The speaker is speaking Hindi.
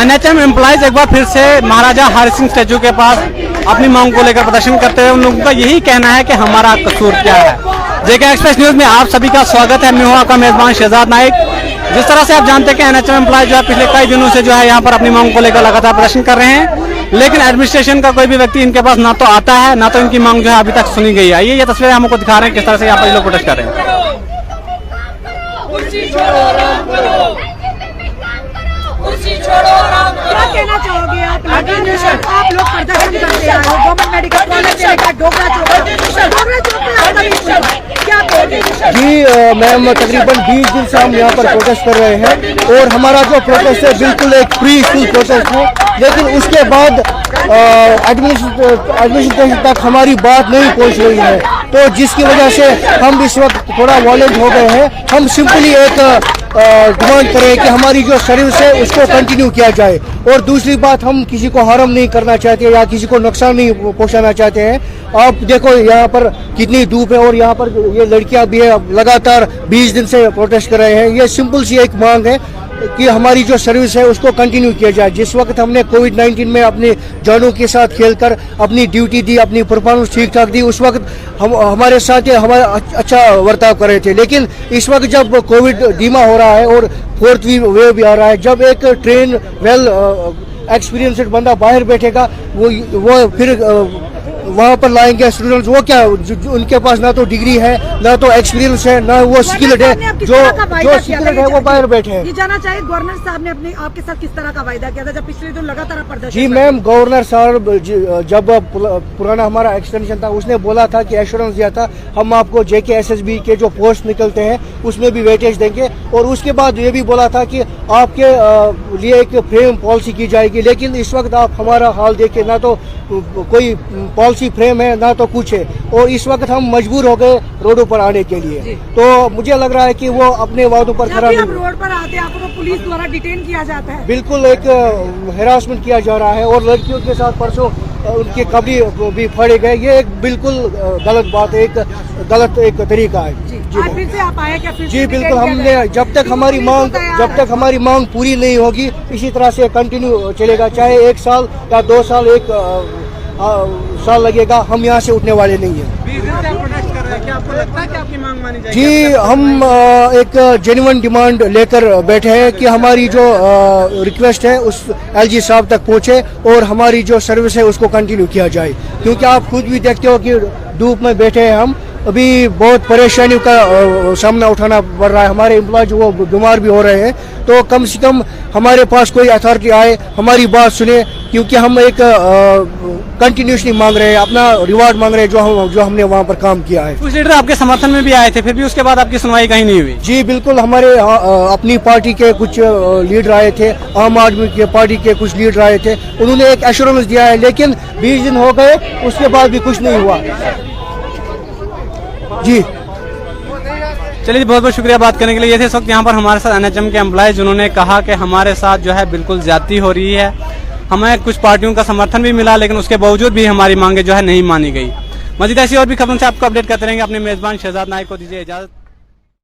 एनएचएम एम्प्लॉइज एक बार फिर से महाराजा हरि सिंह स्टैचू के पास अपनी मांग को लेकर प्रदर्शन करते हुए उन लोगों का यही कहना है कि हमारा कसूर क्या है। जेके एक्सप्रेस न्यूज में आप सभी का स्वागत है। मैं हूं आपका मेजबान शहजाद नाइक। जिस तरह से आप जानते हैं कि एनएचएम एम्प्लॉइज जो है पिछले कई दिनों से जो है यहाँ पर अपनी मांग को लेकर लगातार प्रदर्शन कर रहे हैं, लेकिन एडमिनिस्ट्रेशन का कोई भी व्यक्ति इनके पास ना तो आता है ना तो इनकी मांग जो है अभी तक सुनी गई है। ये तस्वीरें हमको दिखा रहे हैं किस तरह से यहाँ पर लोग प्रोटेस्ट कर रहे हैं। क्या कहना चाहोगे आप लोग प्रदर्शन करते हैं गवर्नमेंट मेडिकल कॉलेज से डोगरा चौक क्या कहोगे? जी मैम, तकरीबन 20 दिन से हम यहाँ पर प्रोटेस्ट कर रहे हैं और हमारा जो प्रोटेस्ट है बिल्कुल एक पीसफुल प्रोटेस्ट है, लेकिन उसके बाद एडमिनिस्ट्रेशन तक हमारी बात नहीं पहुँच रही है, तो जिसकी वजह से हम इस वक्त थोड़ा वॉलेंट हो गए हैं। हम सिंपली एक डिमांड करें कि हमारी जो सर्विस है उसको कंटिन्यू किया जाए, और दूसरी बात, हम किसी को हार्म नहीं करना चाहते या किसी को नुकसान नहीं पहुंचाना चाहते हैं। आप देखो यहाँ पर कितनी धूप है और यहाँ पर ये लड़कियां भी है, लगातार 20 दिन से प्रोटेस्ट कर रहे हैं। ये सिंपल सी एक मांग है कि हमारी जो सर्विस है उसको कंटिन्यू किया जाए। जिस वक्त हमने कोविड-19 में अपनी जानों के साथ खेलकर अपनी ड्यूटी दी, अपनी परफॉर्मेंस ठीक ठाक दी, उस वक्त हम हमारे साथ हमारा अच्छा बर्ताव कर रहे थे। लेकिन इस वक्त जब कोविड धीमा हो रहा है और 4th वेव भी आ रहा है, जब एक ट्रेन वेल एक्सपीरियंस्ड बंदा बाहर बैठेगा, वो फिर वहाँ पर लाएंगे स्टूडेंट्स, वो क्या उनके पास ना तो डिग्री है ना तो एक्सपीरियंस है ना वो स्किल्ड है, जो स्किल्ड है वो बाहर बैठे हैं। ये जानना चाहिए गवर्नर साहब ने अपने आपके साथ किस तरह का वायदा किया था जब पिछले दिन लगातार प्रदर्शन? जी मैम, गवर्नर साहब जब पुराना हमारा एक्सटेंशन था उसने बोला था कि एश्योरेंस दिया था हम आपको जेके एसएसबी के जो पोस्ट निकलते हैं उसमें भी वेटेज देंगे, और उसके बाद ये भी बोला था कि आपके लिए एक फ्रेम पॉलिसी की जाएगी। लेकिन इस वक्त आप हमारा हाल देखिए, ना तो कोई पॉलिसी फ्रेम है ना तो कुछ है, और इस वक्त हम मजबूर हो गए रोडों पर आने के लिए। तो मुझे लग रहा है कि वो अपने वादों पर खरा नहीं। रोड पर आते हैं आपको पुलिस द्वारा डिटेन किया जाता है, बिल्कुल एक हेरासमेंट किया जा रहा है, और लड़कियों के साथ परसों उनके कपड़े भी फाड़े गए। ये एक बिल्कुल गलत बात है, एक गलत एक तरीका है। फिर से आप आए क्या? जी बिल्कुल, हमने जब तक हमारी मांग पूरी नहीं होगी इसी तरह से कंटिन्यू चलेगा, चाहे 1 साल या 2 साल, 1 साल लगेगा, हम यहाँ से उठने वाले नहीं हैं। 20 दिन से आप प्रोटेस्ट कर रहे हैं, क्या आपको लगता है कि आपकी मांग मानी जाएगी? जी, हम एक जेन्युइन डिमांड लेकर बैठे हैं कि हमारी जो रिक्वेस्ट है उस एलजी साहब तक पहुँचे और हमारी जो सर्विस है उसको कंटिन्यू किया जाए, क्योंकि आप खुद भी देखते हो कि धूप में बैठे हैं हम, अभी बहुत परेशानियों का सामना उठाना पड़ रहा है। हमारे एम्प्लॉयज वो बीमार भी हो रहे हैं, तो कम से कम हमारे पास कोई अथॉरिटी आए, हमारी बात सुने, क्योंकि हम एक कंटिन्यूसली मांग रहे हैं, अपना रिवार्ड मांग रहे हैं जो हमने वहाँ पर काम किया है। कुछ लीडर आपके समर्थन में भी आए थे, फिर भी उसके बाद आपकी सुनवाई कहीं नहीं हुई? जी बिल्कुल, हमारे अपनी पार्टी के कुछ लीडर आए थे, आम आदमी के पार्टी के कुछ लीडर आए थे, उन्होंने एक एश्योरेंस दिया है, लेकिन 20 दिन हो गए उसके बाद भी कुछ नहीं हुआ। जी चलिए, बहुत बहुत शुक्रिया बात करने के लिए। ये थे इस वक्त यहाँ पर हमारे साथ एनएचएम के एम्प्लॉयज, जिन्होंने कहा कि हमारे साथ जो है बिल्कुल ज्यादती हो रही है, हमें कुछ पार्टियों का समर्थन भी मिला लेकिन उसके बावजूद भी हमारी मांगे जो है नहीं मानी गई। मजीद ऐसी और भी खबरों से आपको अपडेट करते रहेंगे। अपने मेजबान शहजाद नाइक को दीजिए इजाजत।